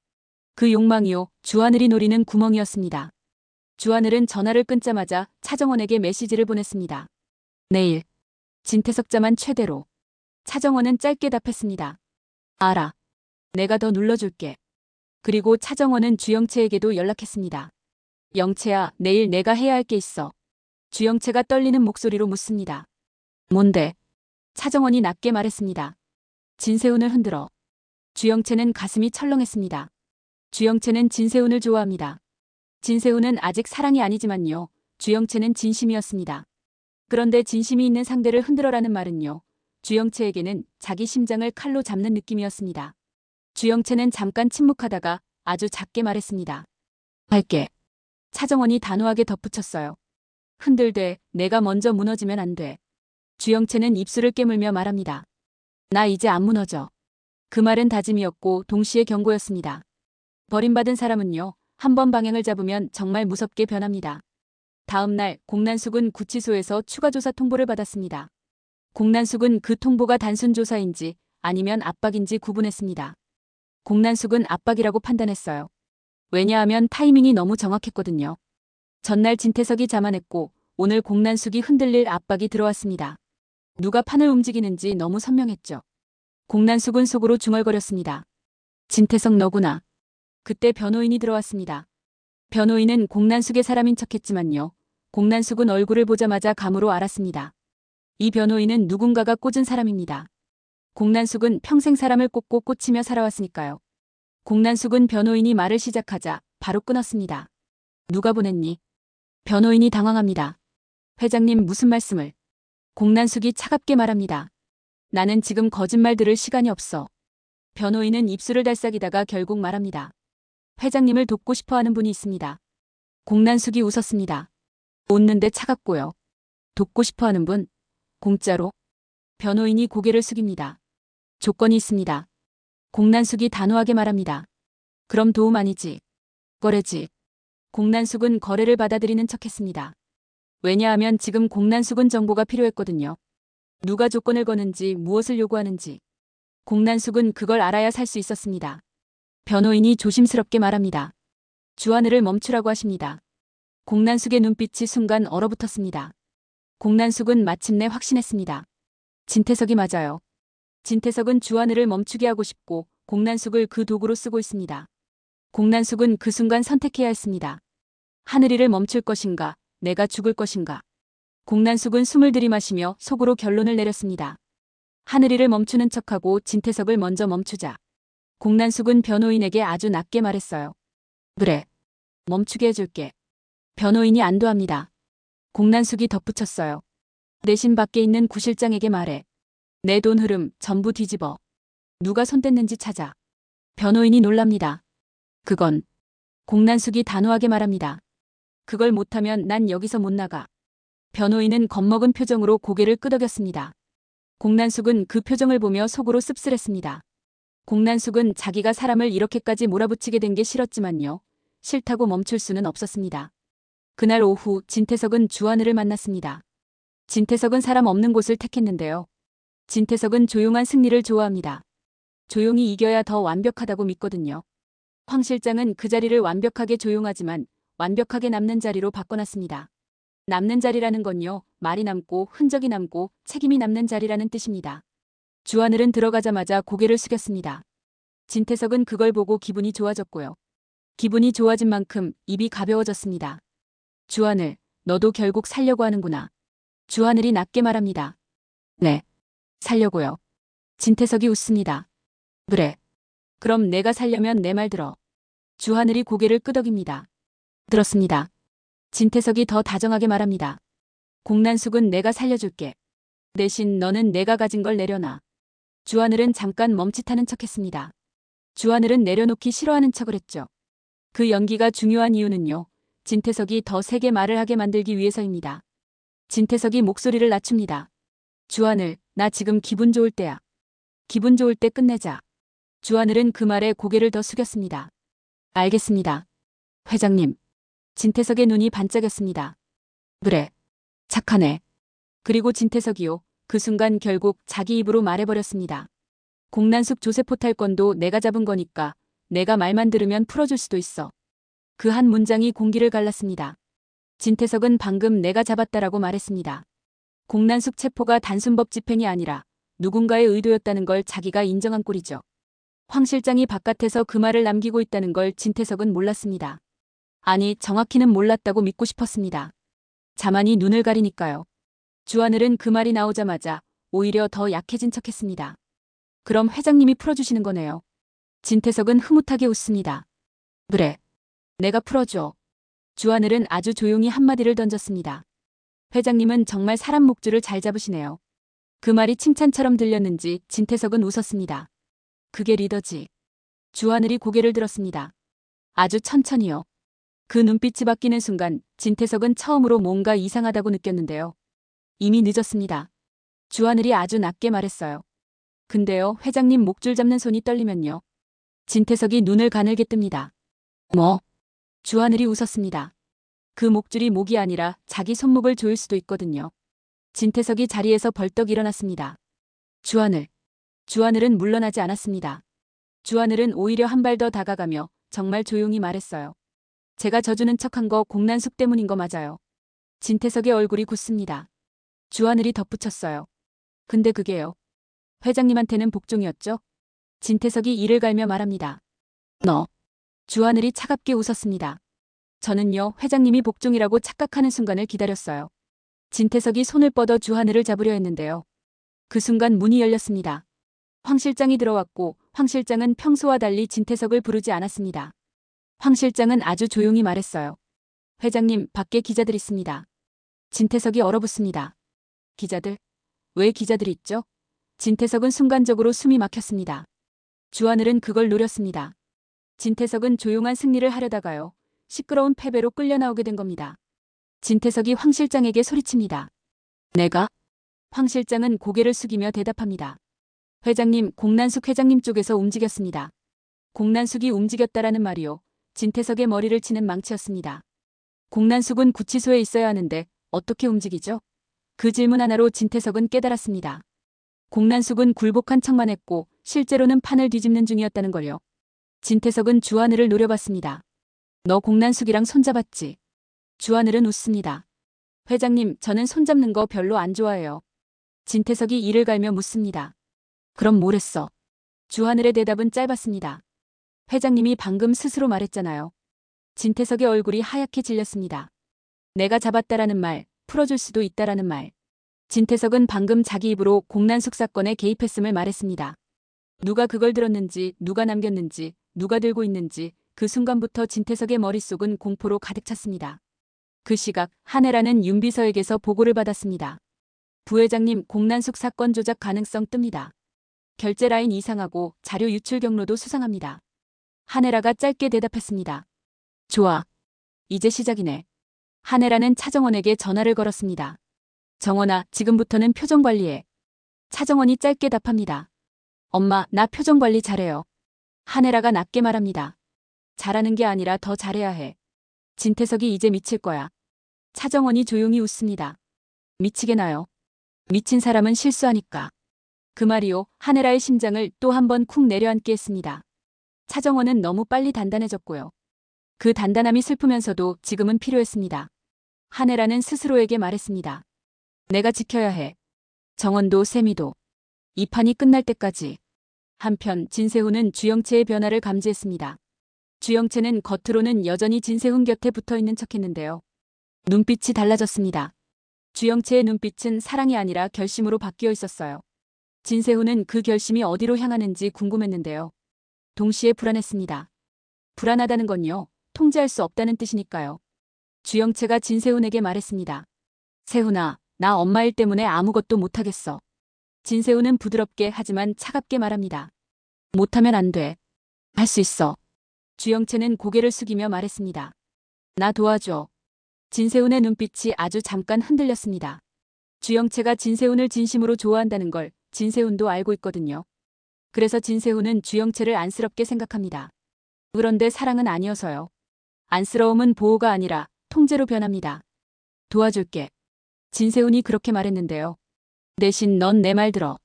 그 욕망이요, 주하늘이 노리는 구멍이었습니다. 주하늘은 전화를 끊자마자 차정원에게 메시지를 보냈습니다. 내일. 진태석자만 최대로. 차정원은 짧게 답했습니다. 알아. 내가 더 눌러줄게. 그리고 차정원은 주영채에게도 연락했습니다. 영채야, 내일 내가 해야 할 게 있어. 주영채가 떨리는 목소리로 묻습니다. 뭔데? 차정원이 낮게 말했습니다. 진세훈을 흔들어. 주영채는 가슴이 철렁했습니다. 주영채는 진세훈을 좋아합니다. 진세훈은 아직 사랑이 아니지만요. 주영채는 진심이었습니다. 그런데 진심이 있는 상대를 흔들어라는 말은요. 주영채에게는 자기 심장을 칼로 잡는 느낌이었습니다. 주영채는 잠깐 침묵하다가 아주 작게 말했습니다. 할게. 차정원이 단호하게 덧붙였어요. 흔들되 내가 먼저 무너지면 안 돼. 주영채는 입술을 깨물며 말합니다. 나 이제 안 무너져. 그 말은 다짐이었고 동시에 경고였습니다. 버림받은 사람은요. 한 번 방향을 잡으면 정말 무섭게 변합니다. 다음 날 공난숙은 구치소에서 추가 조사 통보를 받았습니다. 공난숙은 그 통보가 단순 조사인지 아니면 압박인지 구분했습니다. 공난숙은 압박이라고 판단했어요. 왜냐하면 타이밍이 너무 정확했거든요. 전날 진태석이 자만했고 오늘 공난숙이 흔들릴 압박이 들어왔습니다. 누가 판을 움직이는지 너무 선명했죠. 공난숙은 속으로 중얼거렸습니다. 진태석 너구나. 그때 변호인이 들어왔습니다. 변호인은 공난숙의 사람인 척했지만요. 공난숙은 얼굴을 보자마자 감으로 알았습니다. 이 변호인은 누군가가 꽂은 사람입니다. 공난숙은 평생 사람을 꽂고 꽂히며 살아왔으니까요. 공난숙은 변호인이 말을 시작하자 바로 끊었습니다. 누가 보냈니? 변호인이 당황합니다. 회장님 무슨 말씀을? 공난숙이 차갑게 말합니다. 나는 지금 거짓말 들을 시간이 없어. 변호인은 입술을 달싹이다가 결국 말합니다. 회장님을 돕고 싶어하는 분이 있습니다. 공난숙이 웃었습니다. 웃는데 차갑고요. 돕고 싶어하는 분? 공짜로? 변호인이 고개를 숙입니다. 조건이 있습니다. 공난숙이 단호하게 말합니다. 그럼 도움 아니지. 거래지. 공난숙은 거래를 받아들이는 척했습니다. 왜냐하면 지금 공난숙은 정보가 필요했거든요. 누가 조건을 거는지 무엇을 요구하는지. 공난숙은 그걸 알아야 살 수 있었습니다. 변호인이 조심스럽게 말합니다. 주하늘을 멈추라고 하십니다. 공난숙의 눈빛이 순간 얼어붙었습니다. 공난숙은 마침내 확신했습니다. 진태석이 맞아요. 진태석은 주하늘을 멈추게 하고 싶고 공난숙을 그 도구로 쓰고 있습니다. 공난숙은 그 순간 선택해야 했습니다. 하늘이를 멈출 것인가, 내가 죽을 것인가. 공난숙은 숨을 들이마시며 속으로 결론을 내렸습니다. 하늘이를 멈추는 척하고 진태석을 먼저 멈추자. 공난숙은 변호인에게 아주 낮게 말했어요. 그래. 멈추게 해줄게. 변호인이 안도합니다. 공난숙이 덧붙였어요. 내심 밖에 있는 구실장에게 말해. 내 돈 흐름 전부 뒤집어. 누가 손댔는지 찾아. 변호인이 놀랍니다. 그건. 공난숙이 단호하게 말합니다. 그걸 못하면 난 여기서 못 나가. 변호인은 겁먹은 표정으로 고개를 끄덕였습니다. 공난숙은 그 표정을 보며 속으로 씁쓸했습니다. 공난숙은 자기가 사람을 이렇게까지 몰아붙이게 된 게 싫었지만요. 싫다고 멈출 수는 없었습니다. 그날 오후 진태석은 주하늘을 만났습니다. 진태석은 사람 없는 곳을 택했는데요. 진태석은 조용한 승리를 좋아합니다. 조용히 이겨야 더 완벽하다고 믿거든요. 황 실장은 그 자리를 완벽하게 조용하지만 완벽하게 남는 자리로 바꿔놨습니다. 남는 자리라는 건요, 말이 남고 흔적이 남고 책임이 남는 자리라는 뜻입니다. 주하늘은 들어가자마자 고개를 숙였습니다. 진태석은 그걸 보고 기분이 좋아졌고요. 기분이 좋아진 만큼 입이 가벼워졌습니다. 주하늘, 너도 결국 살려고 하는구나. 주하늘이 낮게 말합니다. 네. 살려고요. 진태석이 웃습니다. 그래. 그럼 내가 살려면 내 말 들어. 주하늘이 고개를 끄덕입니다. 들었습니다. 진태석이 더 다정하게 말합니다. 공난숙은 내가 살려줄게. 대신 너는 내가 가진 걸 내려놔. 주하늘은 잠깐 멈칫하는 척했습니다. 주하늘은 내려놓기 싫어하는 척을 했죠. 그 연기가 중요한 이유는요. 진태석이 더 세게 말을 하게 만들기 위해서입니다. 진태석이 목소리를 낮춥니다. 주하늘, 나 지금 기분 좋을 때야. 기분 좋을 때 끝내자. 주하늘은 그 말에 고개를 더 숙였습니다. 알겠습니다. 회장님. 진태석의 눈이 반짝였습니다. 그래. 착하네. 그리고 진태석이요. 그 순간 결국 자기 입으로 말해버렸습니다. 공난숙 조세포 탈건도 내가 잡은 거니까 내가 말만 들으면 풀어줄 수도 있어. 그 한 문장이 공기를 갈랐습니다. 진태석은 방금 내가 잡았다라고 말했습니다. 공난숙 체포가 단순법 집행이 아니라 누군가의 의도였다는 걸 자기가 인정한 꼴이죠. 황 실장이 바깥에서 그 말을 남기고 있다는 걸 진태석은 몰랐습니다. 아니, 정확히는 몰랐다고 믿고 싶었습니다. 자만이 눈을 가리니까요. 주하늘은 그 말이 나오자마자 오히려 더 약해진 척했습니다. 그럼 회장님이 풀어주시는 거네요. 진태석은 흐뭇하게 웃습니다. 그래. 내가 풀어줘. 주하늘은 아주 조용히 한마디를 던졌습니다. 회장님은 정말 사람 목줄을 잘 잡으시네요. 그 말이 칭찬처럼 들렸는지 진태석은 웃었습니다. 그게 리더지. 주하늘이 고개를 들었습니다. 아주 천천히요. 그 눈빛이 바뀌는 순간 진태석은 처음으로 뭔가 이상하다고 느꼈는데요. 이미 늦었습니다. 주하늘이 아주 낮게 말했어요. 근데요, 회장님 목줄 잡는 손이 떨리면요. 진태석이 눈을 가늘게 뜹니다. 뭐? 주하늘이 웃었습니다. 그 목줄이 목이 아니라 자기 손목을 조일 수도 있거든요. 진태석이 자리에서 벌떡 일어났습니다. 주하늘. 주하늘은 물러나지 않았습니다. 주하늘은 오히려 한 발 더 다가가며 정말 조용히 말했어요. 제가 져주는 척한 거 공난숙 때문인 거 맞아요. 진태석의 얼굴이 굳습니다. 주하늘이 덧붙였어요. 근데 그게요. 회장님한테는 복종이었죠? 진태석이 이를 갈며 말합니다. 너. 주하늘이 차갑게 웃었습니다. 저는요, 회장님이 복종이라고 착각하는 순간을 기다렸어요. 진태석이 손을 뻗어 주하늘을 잡으려 했는데요. 그 순간 문이 열렸습니다. 황 실장이 들어왔고 황 실장은 평소와 달리 진태석을 부르지 않았습니다. 황 실장은 아주 조용히 말했어요. 회장님, 밖에 기자들 있습니다. 진태석이 얼어붙습니다. 기자들? 왜 기자들이 있죠? 진태석은 순간적으로 숨이 막혔습니다. 주하늘은 그걸 노렸습니다. 진태석은 조용한 승리를 하려다가요. 시끄러운 패배로 끌려나오게 된 겁니다. 진태석이 황 실장에게 소리칩니다. 내가? 황 실장은 고개를 숙이며 대답합니다. 회장님, 공난숙 회장님 쪽에서 움직였습니다. 공난숙이 움직였다라는 말이요. 진태석의 머리를 치는 망치였습니다. 공난숙은 구치소에 있어야 하는데 어떻게 움직이죠? 그 질문 하나로 진태석은 깨달았습니다. 공난숙은 굴복한 척만 했고 실제로는 판을 뒤집는 중이었다는 걸요. 진태석은 주하늘을 노려봤습니다. 너 공난숙이랑 손잡았지? 주하늘은 웃습니다. 회장님, 저는 손잡는 거 별로 안 좋아해요. 진태석이 이를 갈며 묻습니다. 그럼 뭘 했어? 주하늘의 대답은 짧았습니다. 회장님이 방금 스스로 말했잖아요. 진태석의 얼굴이 하얗게 질렸습니다. 내가 잡았다라는 말, 풀어줄 수도 있다라는 말. 진태석은 방금 자기 입으로 공난숙 사건에 개입했음을 말했습니다. 누가 그걸 들었는지, 누가 남겼는지, 누가 들고 있는지 그 순간부터 진태석의 머릿속은 공포로 가득 찼습니다. 그 시각 한혜라는 윤 비서에게서 보고를 받았습니다. 부회장님, 공난숙 사건 조작 가능성 뜹니다. 결제 라인 이상하고 자료 유출 경로도 수상합니다. 한혜라가 짧게 대답했습니다. 좋아. 이제 시작이네. 한혜라는 차정원에게 전화를 걸었습니다. 정원아, 지금부터는 표정 관리해. 차정원이 짧게 답합니다. 엄마, 나 표정 관리 잘해요. 한혜라가 낮게 말합니다. 잘하는 게 아니라 더 잘해야 해. 진태석이 이제 미칠 거야. 차정원이 조용히 웃습니다. 미치게 나요. 미친 사람은 실수하니까. 그 말이요, 한혜라의 심장을 또 한 번 쿵 내려앉게 했습니다. 차정원은 너무 빨리 단단해졌고요. 그 단단함이 슬프면서도 지금은 필요했습니다. 한혜라는 스스로에게 말했습니다. 내가 지켜야 해. 정원도 세미도. 이 판이 끝날 때까지. 한편 진세훈은 주영채의 변화를 감지했습니다. 주영채는 겉으로는 여전히 진세훈 곁에 붙어있는 척했는데요. 눈빛이 달라졌습니다. 주영채의 눈빛은 사랑이 아니라 결심으로 바뀌어 있었어요. 진세훈은 그 결심이 어디로 향하는지 궁금했는데요. 동시에 불안했습니다. 불안하다는 건요, 통제할 수 없다는 뜻이니까요. 주영채가 진세훈에게 말했습니다. 세훈아, 나 엄마 일 때문에 아무것도 못하겠어. 진세훈은 부드럽게 하지만 차갑게 말합니다. 못하면 안 돼. 할 수 있어. 주영채는 고개를 숙이며 말했습니다. 나 도와줘. 진세훈의 눈빛이 아주 잠깐 흔들렸습니다. 주영채가 진세훈을 진심으로 좋아한다는 걸 진세훈도 알고 있거든요. 그래서 진세훈은 주영채를 안쓰럽게 생각합니다. 그런데 사랑은 아니어서요. 안쓰러움은 보호가 아니라 통제로 변합니다. 도와줄게. 진세훈이 그렇게 말했는데요. 대신 넌 내 말 들어.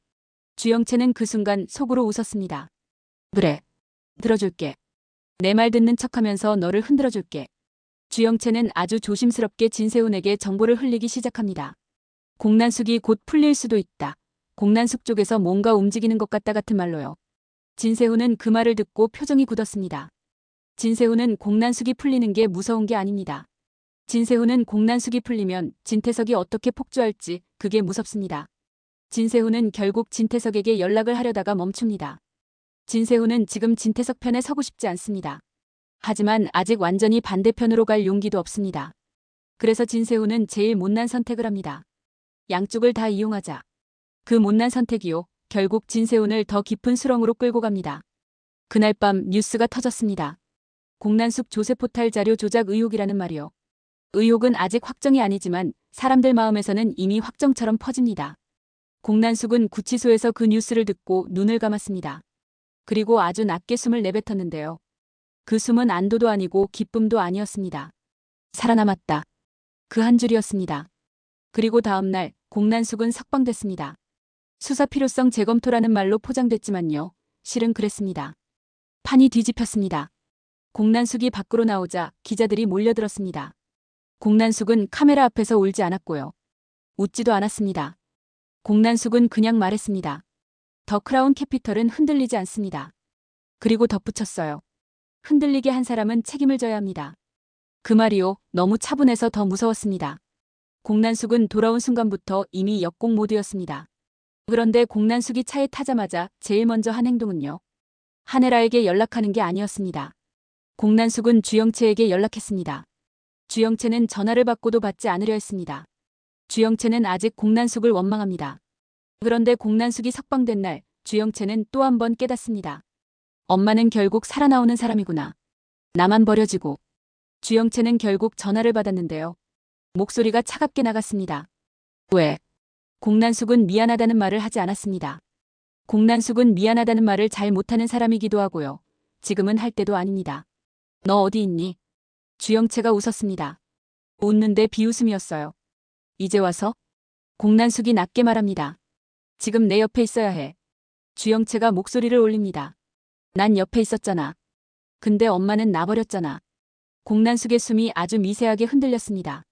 주영채는 그 순간 속으로 웃었습니다. 그래. 들어줄게. 내 말 듣는 척하면서 너를 흔들어줄게. 주영채는 아주 조심스럽게 진세훈에게 정보를 흘리기 시작합니다. 공난숙이 곧 풀릴 수도 있다. 공난숙 쪽에서 뭔가 움직이는 것 같다 같은 말로요. 진세훈은 그 말을 듣고 표정이 굳었습니다. 진세훈은 공난숙이 풀리는 게 무서운 게 아닙니다. 진세훈은 공난숙이 풀리면 진태석이 어떻게 폭주할지 그게 무섭습니다. 진세훈은 결국 진태석에게 연락을 하려다가 멈춥니다. 진세훈은 지금 진태석 편에 서고 싶지 않습니다. 하지만 아직 완전히 반대편으로 갈 용기도 없습니다. 그래서 진세훈은 제일 못난 선택을 합니다. 양쪽을 다 이용하자. 그 못난 선택이요, 결국 진세훈을 더 깊은 수렁으로 끌고 갑니다. 그날 밤 뉴스가 터졌습니다. 공난숙 조세포탈 자료 조작 의혹이라는 말이요. 의혹은 아직 확정이 아니지만 사람들 마음에서는 이미 확정처럼 퍼집니다. 공난숙은 구치소에서 그 뉴스를 듣고 눈을 감았습니다. 그리고 아주 낮게 숨을 내뱉었는데요. 그 숨은 안도도 아니고 기쁨도 아니었습니다. 살아남았다. 그 한 줄이었습니다. 그리고 다음 날 공난숙은 석방됐습니다. 수사 필요성 재검토라는 말로 포장됐지만요. 실은 그랬습니다. 판이 뒤집혔습니다. 공난숙이 밖으로 나오자 기자들이 몰려들었습니다. 공난숙은 카메라 앞에서 울지 않았고요. 웃지도 않았습니다. 공난숙은 그냥 말했습니다. 더 크라운 캐피털은 흔들리지 않습니다. 그리고 덧붙였어요. 흔들리게 한 사람은 책임을 져야 합니다. 그 말이요, 너무 차분해서 더 무서웠습니다. 공난숙은 돌아온 순간부터 이미 역공 모드였습니다. 그런데 공난숙이 차에 타자마자 제일 먼저 한 행동은요. 한혜라에게 연락하는 게 아니었습니다. 공난숙은 주영채에게 연락했습니다. 주영채는 전화를 받고도 받지 않으려 했습니다. 주영채는 아직 공난숙을 원망합니다. 그런데 공난숙이 석방된 날 주영채는 또 한 번 깨닫습니다. 엄마는 결국 살아나오는 사람이구나. 나만 버려지고. 주영채는 결국 전화를 받았는데요. 목소리가 차갑게 나갔습니다. 왜? 공난숙은 미안하다는 말을 하지 않았습니다. 공난숙은 미안하다는 말을 잘 못하는 사람이기도 하고요. 지금은 할 때도 아닙니다. 너 어디 있니? 주영채가 웃었습니다. 웃는데 비웃음이었어요. 이제 와서? 공난숙이 낮게 말합니다. 지금 내 옆에 있어야 해. 주영채가 목소리를 올립니다. 난 옆에 있었잖아. 근데 엄마는 나 버렸잖아. 공난숙의 숨이 아주 미세하게 흔들렸습니다.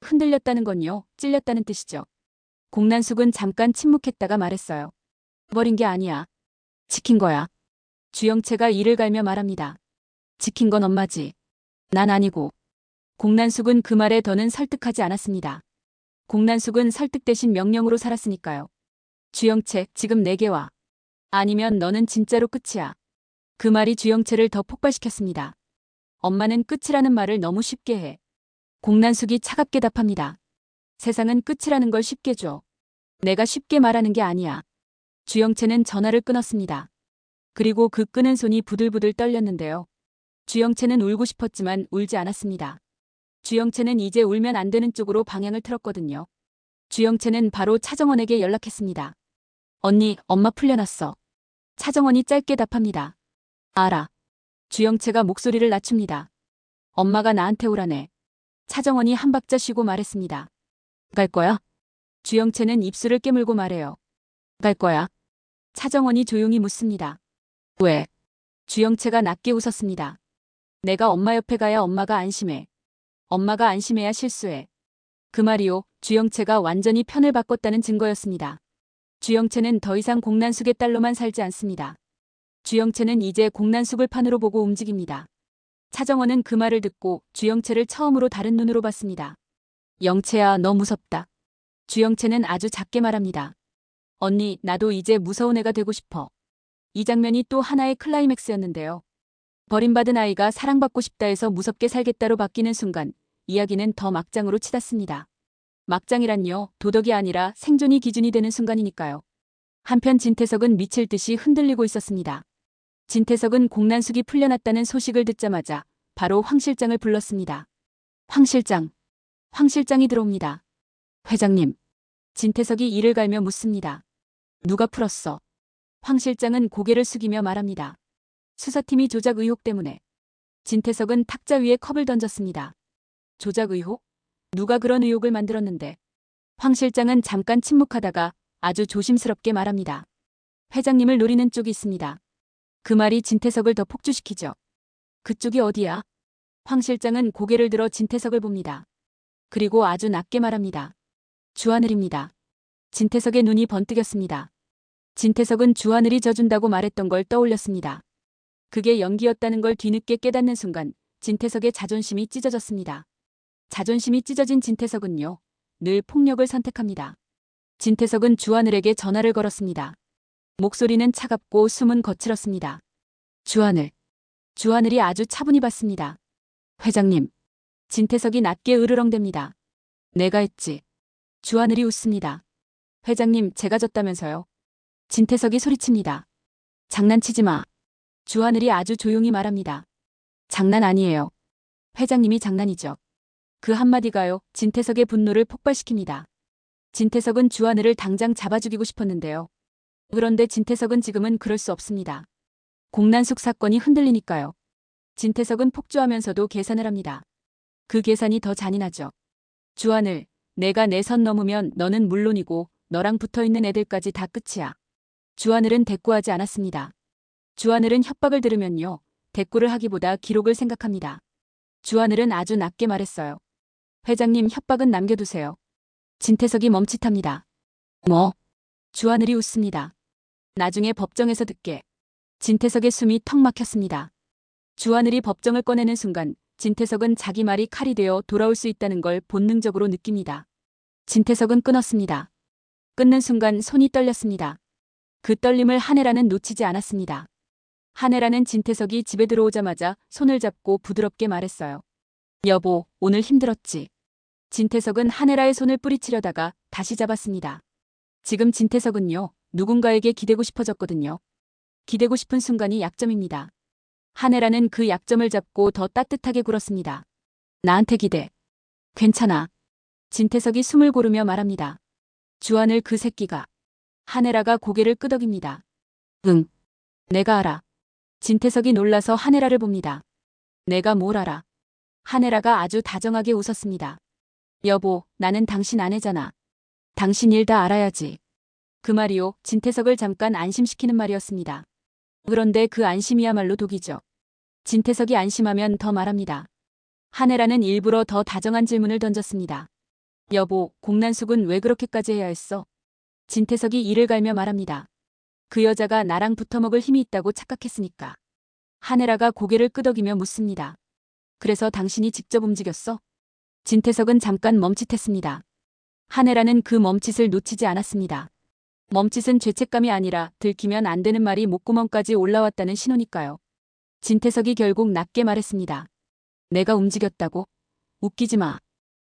흔들렸다는 건요, 찔렸다는 뜻이죠. 공난숙은 잠깐 침묵했다가 말했어요. 버린 게 아니야. 지킨 거야. 주영채가 이를 갈며 말합니다. 지킨 건 엄마지. 난 아니고. 공난숙은 그 말에 더는 설득하지 않았습니다. 공난숙은 설득 대신 명령으로 살았으니까요. 주영채, 지금 내게 와. 아니면 너는 진짜로 끝이야. 그 말이 주영채를 더 폭발시켰습니다. 엄마는 끝이라는 말을 너무 쉽게 해. 공난숙이 차갑게 답합니다. 세상은 끝이라는 걸 쉽게 줘. 내가 쉽게 말하는 게 아니야. 주영채는 전화를 끊었습니다. 그리고 그 끄는 손이 부들부들 떨렸는데요. 주영채는 울고 싶었지만 울지 않았습니다. 주영채는 이제 울면 안 되는 쪽으로 방향을 틀었거든요. 주영채는 바로 차정원에게 연락했습니다. 언니, 엄마 풀려났어. 차정원이 짧게 답합니다. 알아. 주영채가 목소리를 낮춥니다. 엄마가 나한테 오라네. 차정원이 한 박자 쉬고 말했습니다. 갈 거야? 주영채는 입술을 깨물고 말해요. 갈 거야? 차정원이 조용히 묻습니다. 왜? 주영채가 낮게 웃었습니다. 내가 엄마 옆에 가야 엄마가 안심해. 엄마가 안심해야 실수해. 그 말이요, 주영채가 완전히 편을 바꿨다는 증거였습니다. 주영채는 더 이상 공난숙의 딸로만 살지 않습니다. 주영채는 이제 공난숙을 판으로 보고 움직입니다. 차정원은 그 말을 듣고 주영채를 처음으로 다른 눈으로 봤습니다. 영채야, 너 무섭다. 주영채는 아주 작게 말합니다. 언니, 나도 이제 무서운 애가 되고 싶어. 이 장면이 또 하나의 클라이맥스였는데요. 버림받은 아이가 사랑받고 싶다 해서 무섭게 살겠다로 바뀌는 순간 이야기는 더 막장으로 치닫습니다. 막장이란요, 도덕이 아니라 생존이 기준이 되는 순간이니까요. 한편 진태석은 미칠 듯이 흔들리고 있었습니다. 진태석은 공난숙이 풀려났다는 소식을 듣자마자 바로 황 실장을 불렀습니다. 황 실장. 황 실장이 들어옵니다. 회장님. 진태석이 이를 갈며 묻습니다. 누가 풀었어? 황 실장은 고개를 숙이며 말합니다. 수사팀이 조작 의혹 때문에. 진태석은 탁자 위에 컵을 던졌습니다. 조작 의혹? 누가 그런 의혹을 만들었는데? 황 실장은 잠깐 침묵하다가 아주 조심스럽게 말합니다. 회장님을 노리는 쪽이 있습니다. 그 말이 진태석을 더 폭주시키죠. 그쪽이 어디야? 황 실장은 고개를 들어 진태석을 봅니다. 그리고 아주 낮게 말합니다. 주하늘입니다. 진태석의 눈이 번뜩였습니다. 진태석은 주하늘이 져준다고 말했던 걸 떠올렸습니다. 그게 연기였다는 걸 뒤늦게 깨닫는 순간 진태석의 자존심이 찢어졌습니다. 자존심이 찢어진 진태석은요, 늘 폭력을 선택합니다. 진태석은 주하늘에게 전화를 걸었습니다. 목소리는 차갑고 숨은 거칠었습니다. 주하늘. 주하늘이 아주 차분히 받습니다. 회장님. 진태석이 낮게 으르렁댑니다. 내가 했지. 주하늘이 웃습니다. 회장님, 제가 졌다면서요. 진태석이 소리칩니다. 장난치지 마. 주하늘이 아주 조용히 말합니다. 장난 아니에요. 회장님이 장난이죠. 그 한마디가요, 진태석의 분노를 폭발시킵니다. 진태석은 주하늘을 당장 잡아 죽이고 싶었는데요. 그런데 진태석은 지금은 그럴 수 없습니다. 공난숙 사건이 흔들리니까요. 진태석은 폭주하면서도 계산을 합니다. 그 계산이 더 잔인하죠. 주하늘, 내가 내 선 넘으면 너는 물론이고 너랑 붙어있는 애들까지 다 끝이야. 주하늘은 대꾸하지 않았습니다. 주하늘은 협박을 들으면요, 대꾸를 하기보다 기록을 생각합니다. 주하늘은 아주 낮게 말했어요. 회장님, 협박은 남겨두세요. 진태석이 멈칫합니다. 뭐? 주하늘이 웃습니다. 나중에 법정에서 듣게. 진태석의 숨이 턱 막혔습니다. 주하늘이 법정을 꺼내는 순간 진태석은 자기 말이 칼이 되어 돌아올 수 있다는 걸 본능적으로 느낍니다. 진태석은 끊었습니다. 끊는 순간 손이 떨렸습니다. 그 떨림을 한혜라는 놓치지 않았습니다. 한혜라는 진태석이 집에 들어오자마자 손을 잡고 부드럽게 말했어요. 여보, 오늘 힘들었지. 진태석은 한혜라의 손을 뿌리치려다가 다시 잡았습니다. 지금 진태석은요, 누군가에게 기대고 싶어졌거든요. 기대고 싶은 순간이 약점입니다. 한혜라는 그 약점을 잡고 더 따뜻하게 굴었습니다. 나한테 기대. 괜찮아. 진태석이 숨을 고르며 말합니다. 주하늘 그 새끼가. 한혜라가 고개를 끄덕입니다. 응. 내가 알아. 진태석이 놀라서 한혜라를 봅니다. 내가 뭘 알아. 한혜라가 아주 다정하게 웃었습니다. 여보, 나는 당신 아내잖아. 당신 일 다 알아야지. 그 말이요, 진태석을 잠깐 안심시키는 말이었습니다. 그런데 그 안심이야말로 독이죠. 진태석이 안심하면 더 말합니다. 한혜라는 일부러 더 다정한 질문을 던졌습니다. 여보, 공난숙은 왜 그렇게까지 해야 했어? 진태석이 이를 갈며 말합니다. 그 여자가 나랑 붙어먹을 힘이 있다고 착각했으니까. 한혜라가 고개를 끄덕이며 묻습니다. 그래서 당신이 직접 움직였어? 진태석은 잠깐 멈칫했습니다. 한혜라는 그 멈칫을 놓치지 않았습니다. 멈칫은 죄책감이 아니라 들키면 안 되는 말이 목구멍까지 올라왔다는 신호니까요. 진태석이 결국 낮게 말했습니다. 내가 움직였다고? 웃기지 마.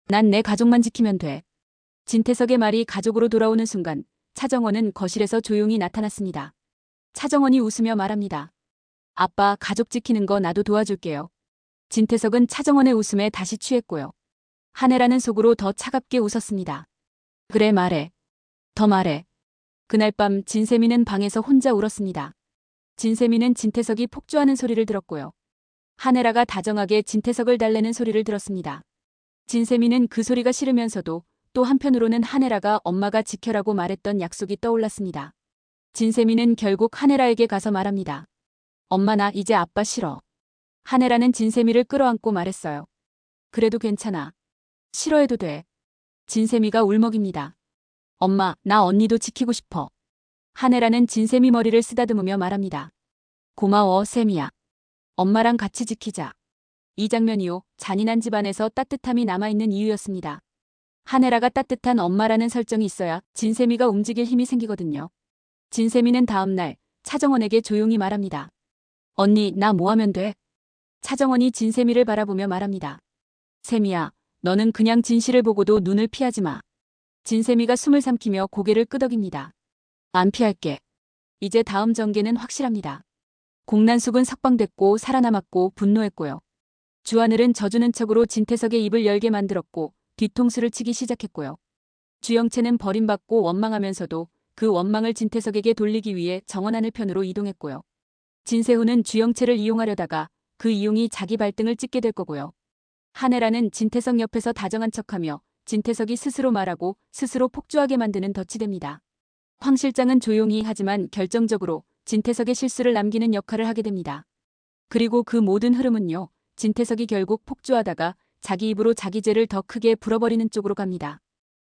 난 내 가족만 지키면 돼. 진태석의 말이 가족으로 돌아오는 순간 차정원은 거실에서 조용히 나타났습니다. 차정원이 웃으며 말합니다. 아빠, 가족 지키는 거 나도 도와줄게요. 진태석은 차정원의 웃음에 다시 취했고요. 한혜라는 속으로 더 차갑게 웃었습니다. 그래, 말해. 더 말해. 그날 밤 진세미는 방에서 혼자 울었습니다. 진세미는 진태석이 폭주하는 소리를 들었고요. 한혜라가 다정하게 진태석을 달래는 소리를 들었습니다. 진세미는 그 소리가 싫으면서도 또 한편으로는 한혜라가 엄마가 지켜라고 말했던 약속이 떠올랐습니다. 진세미는 결국 한혜라에게 가서 말합니다. 엄마, 나 이제 아빠 싫어. 한혜라는 진세미를 끌어안고 말했어요. 그래도 괜찮아. 싫어해도 돼. 진세미가 울먹입니다. 엄마, 나 언니도 지키고 싶어. 한혜라는 진세미 머리를 쓰다듬으며 말합니다. 고마워, 세미야. 엄마랑 같이 지키자. 이 장면이요, 잔인한 집안에서 따뜻함이 남아있는 이유였습니다. 한혜라가 따뜻한 엄마라는 설정이 있어야 진세미가 움직일 힘이 생기거든요. 진세미는 다음날 차정원에게 조용히 말합니다. 언니, 나 뭐 하면 돼? 차정원이 진세미를 바라보며 말합니다. 세미야, 너는 그냥 진실을 보고도 눈을 피하지 마. 진세미가 숨을 삼키며 고개를 끄덕입니다. 안 피할게. 이제 다음 전개는 확실합니다. 공난숙은 석방됐고 살아남았고 분노했고요. 주하늘은 져주는 척으로 진태석의 입을 열게 만들었고 뒤통수를 치기 시작했고요. 주영채는 버림받고 원망하면서도 그 원망을 진태석에게 돌리기 위해 정원하늘 편으로 이동했고요. 진세훈은 주영채를 이용하려다가 그 이용이 자기 발등을 찍게 될 거고요. 한혜라는 진태석 옆에서 다정한 척하며 진태석이 스스로 말하고 스스로 폭주하게 만드는 덫이 됩니다. 황 실장은 조용히 하지만 결정적으로 진태석의 실수를 남기는 역할을 하게 됩니다. 그리고 그 모든 흐름은요, 진태석이 결국 폭주하다가 자기 입으로 자기 죄를 더 크게 불어버리는 쪽으로 갑니다.